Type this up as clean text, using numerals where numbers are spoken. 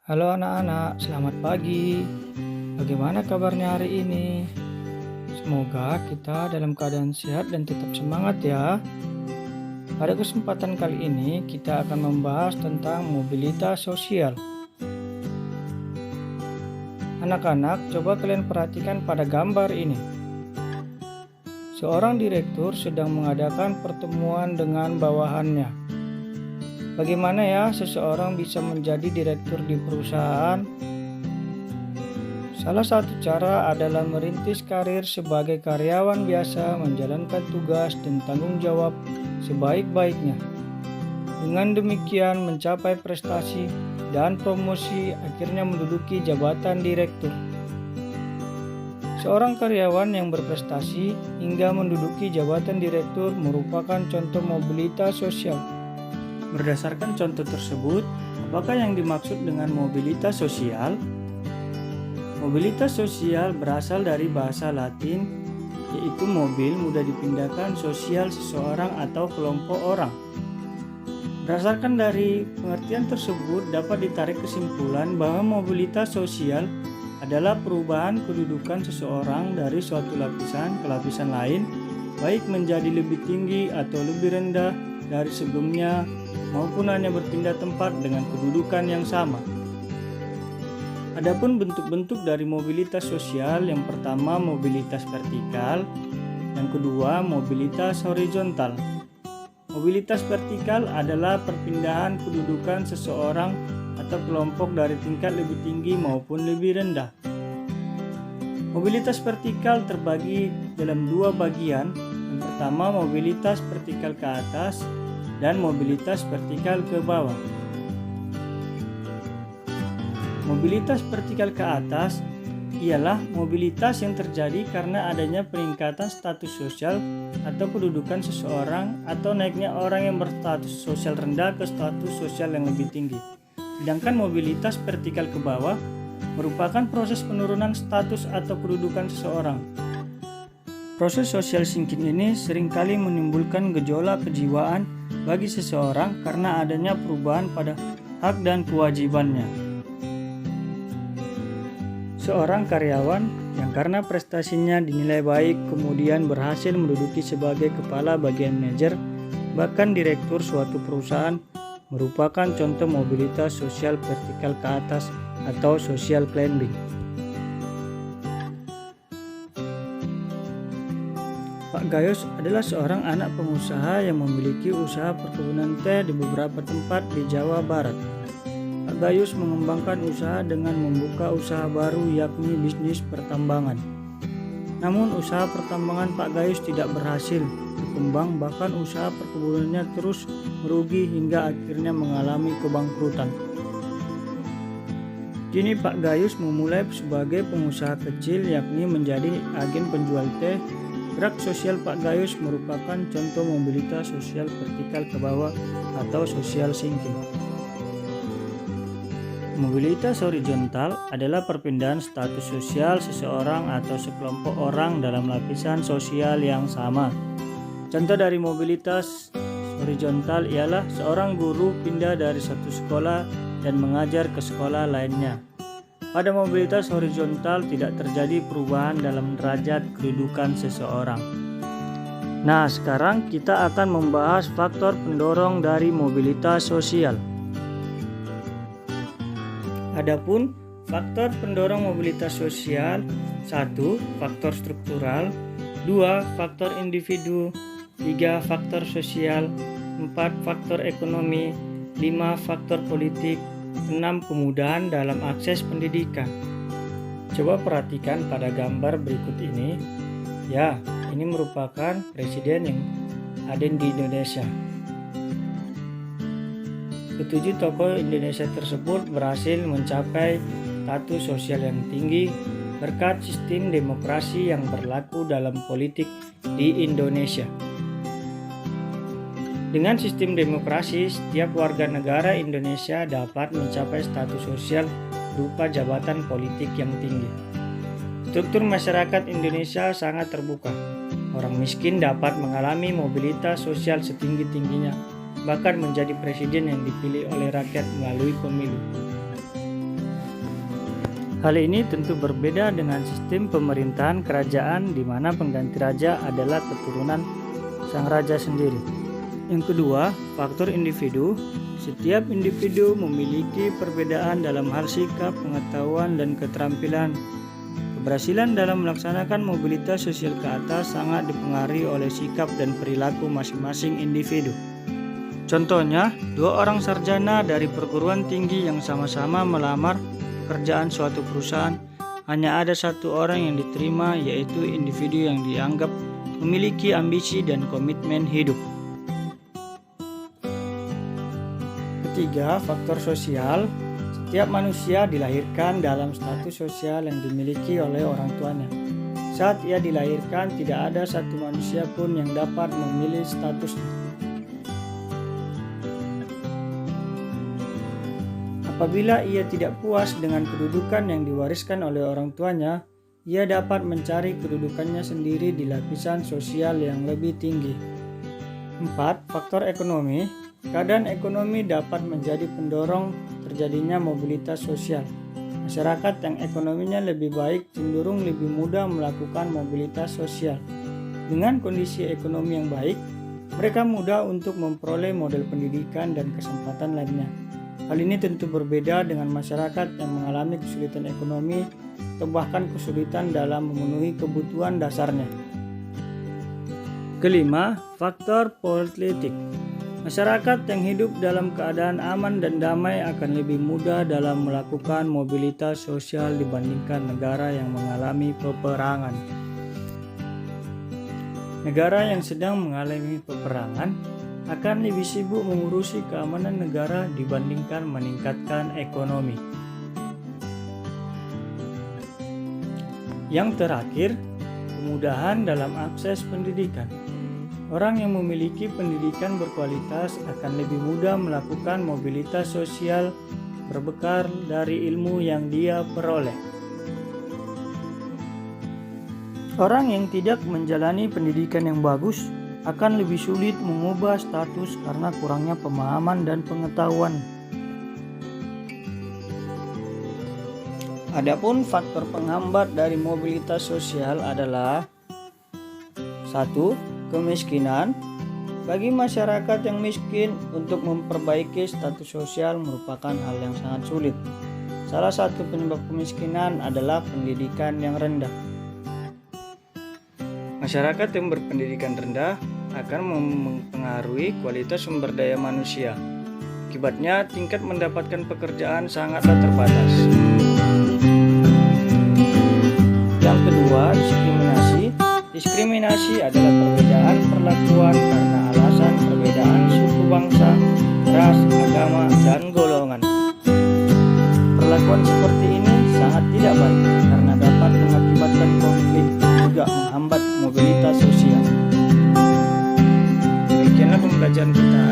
Halo anak-anak, selamat pagi. Bagaimana kabarnya hari ini? Semoga kita dalam keadaan sehat dan tetap semangat ya. Pada kesempatan kali ini kita akan membahas tentang mobilitas sosial. Anak-anak, coba kalian perhatikan pada gambar ini. Seorang direktur sedang mengadakan pertemuan dengan bawahannya. Bagaimana ya seseorang bisa menjadi direktur di perusahaan? Salah satu cara adalah merintis karir sebagai karyawan biasa, menjalankan tugas dan tanggung jawab sebaik-baiknya. Dengan demikian mencapai prestasi dan promosi, akhirnya menduduki jabatan direktur. Seorang karyawan yang berprestasi hingga menduduki jabatan direktur merupakan contoh mobilitas sosial. Berdasarkan contoh tersebut, apakah yang dimaksud dengan mobilitas sosial? Mobilitas sosial berasal dari bahasa Latin, yaitu mobil mudah dipindahkan sosial seseorang atau kelompok orang. Berdasarkan dari pengertian tersebut, dapat ditarik kesimpulan bahwa mobilitas sosial adalah perubahan kedudukan seseorang dari suatu lapisan ke lapisan lain, baik menjadi lebih tinggi atau lebih rendah dari sebelumnya, maupun hanya berpindah tempat dengan kedudukan yang sama. Adapun bentuk-bentuk dari mobilitas sosial, yang pertama mobilitas vertikal, yang kedua mobilitas horizontal. Mobilitas vertikal adalah perpindahan kedudukan seseorang atau kelompok dari tingkat lebih tinggi maupun lebih rendah. Mobilitas vertikal terbagi dalam dua bagian. Yang pertama mobilitas vertikal ke atas dan mobilitas vertikal ke bawah. Mobilitas vertikal ke atas ialah mobilitas yang terjadi karena adanya peningkatan status sosial atau kedudukan seseorang atau naiknya orang yang berstatus sosial rendah ke status sosial yang lebih tinggi. Sedangkan mobilitas vertikal ke bawah merupakan proses penurunan status atau kedudukan seseorang. Proses social shrinking ini seringkali menimbulkan gejolak kejiwaan bagi seseorang karena adanya perubahan pada hak dan kewajibannya. Seorang karyawan yang karena prestasinya dinilai baik kemudian berhasil menduduki sebagai kepala bagian manajer bahkan direktur suatu perusahaan merupakan contoh mobilitas sosial vertikal ke atas atau social climbing. Pak Gayus adalah seorang anak pengusaha yang memiliki usaha perkebunan teh di beberapa tempat di Jawa Barat. Pak Gayus mengembangkan usaha dengan membuka usaha baru yakni bisnis pertambangan. Namun usaha pertambangan Pak Gayus tidak berhasil berkembang, bahkan usaha perkebunannya terus merugi hingga akhirnya mengalami kebangkrutan. Kini Pak Gayus memulai sebagai pengusaha kecil yakni menjadi agen penjual teh. Gerak sosial Pak Gayus merupakan contoh mobilitas sosial vertikal ke bawah atau social shrinking. Mobilitas horizontal adalah perpindahan status sosial seseorang atau sekelompok orang dalam lapisan sosial yang sama. Contoh dari mobilitas horizontal ialah seorang guru pindah dari satu sekolah dan mengajar ke sekolah lainnya. Pada mobilitas horizontal tidak terjadi perubahan dalam derajat kedudukan seseorang. Nah, sekarang kita akan membahas faktor pendorong dari mobilitas sosial. Adapun faktor pendorong mobilitas sosial: 1. Faktor struktural, 2. Faktor individu, 3. Faktor sosial, 4. Faktor ekonomi, 5. Faktor politik, 6. Kemudahan dalam akses pendidikan. Coba perhatikan pada gambar berikut ini. Ya, ini merupakan presiden yang ada di Indonesia. Ketujuh tokoh Indonesia tersebut berhasil mencapai status sosial yang tinggi berkat sistem demokrasi yang berlaku dalam politik di Indonesia. Dengan sistem demokrasi, setiap warga negara Indonesia dapat mencapai status sosial berupa jabatan politik yang tinggi. Struktur masyarakat Indonesia sangat terbuka. Orang miskin dapat mengalami mobilitas sosial setinggi-tingginya, bahkan menjadi presiden yang dipilih oleh rakyat melalui pemilu. Hal ini tentu berbeda dengan sistem pemerintahan kerajaan di mana pengganti raja adalah keturunan sang raja sendiri. Yang kedua, faktor individu. Setiap individu memiliki perbedaan dalam hal sikap, pengetahuan, dan keterampilan. Keberhasilan dalam melaksanakan mobilitas sosial ke atas sangat dipengaruhi oleh sikap dan perilaku masing-masing individu. Contohnya, 2 orang sarjana dari perguruan tinggi yang sama-sama melamar pekerjaan suatu perusahaan, hanya ada 1 orang yang diterima, yaitu individu yang dianggap memiliki ambisi dan komitmen hidup. Ketiga, faktor sosial. Setiap manusia dilahirkan dalam status sosial yang dimiliki oleh orang tuanya. Saat ia dilahirkan, tidak ada satu manusia pun yang dapat memilih statusnya. Apabila ia tidak puas dengan kedudukan yang diwariskan oleh orang tuanya, ia dapat mencari kedudukannya sendiri di lapisan sosial yang lebih tinggi. 4. Faktor ekonomi. Keadaan ekonomi dapat menjadi pendorong terjadinya mobilitas sosial. Masyarakat yang ekonominya lebih baik cenderung lebih mudah melakukan mobilitas sosial. Dengan kondisi ekonomi yang baik, mereka mudah untuk memperoleh model pendidikan dan kesempatan lainnya. Hal ini tentu berbeda dengan masyarakat yang mengalami kesulitan ekonomi atau bahkan kesulitan dalam memenuhi kebutuhan dasarnya. Kelima, faktor politik. Masyarakat yang hidup dalam keadaan aman dan damai akan lebih mudah dalam melakukan mobilitas sosial dibandingkan negara yang mengalami peperangan. Negara yang sedang mengalami peperangan akan lebih sibuk mengurusi keamanan negara dibandingkan meningkatkan ekonomi. Yang terakhir, kemudahan dalam akses pendidikan. Orang yang memiliki pendidikan berkualitas akan lebih mudah melakukan mobilitas sosial berbekal dari ilmu yang dia peroleh. Orang yang tidak menjalani pendidikan yang bagus akan lebih sulit mengubah status karena kurangnya pemahaman dan pengetahuan. Adapun faktor penghambat dari mobilitas sosial adalah 1. Kemiskinan. Bagi masyarakat yang miskin, untuk memperbaiki status sosial merupakan hal yang sangat sulit. Salah satu penyebab kemiskinan adalah pendidikan yang rendah. Masyarakat yang berpendidikan rendah akan mempengaruhi kualitas sumber daya manusia. Akibatnya, tingkat mendapatkan pekerjaan sangatlah terbatas. Yang kedua, diskriminasi. Diskriminasi adalah perbedaan perlakuan karena alasan perbedaan suku bangsa, ras, agama, dan golongan. Perlakuan seperti ini sangat tidak baik karena dapat mengakibatkan konflik dan juga menghambat mobilitas sosial. Demikianlah pembelajaran kita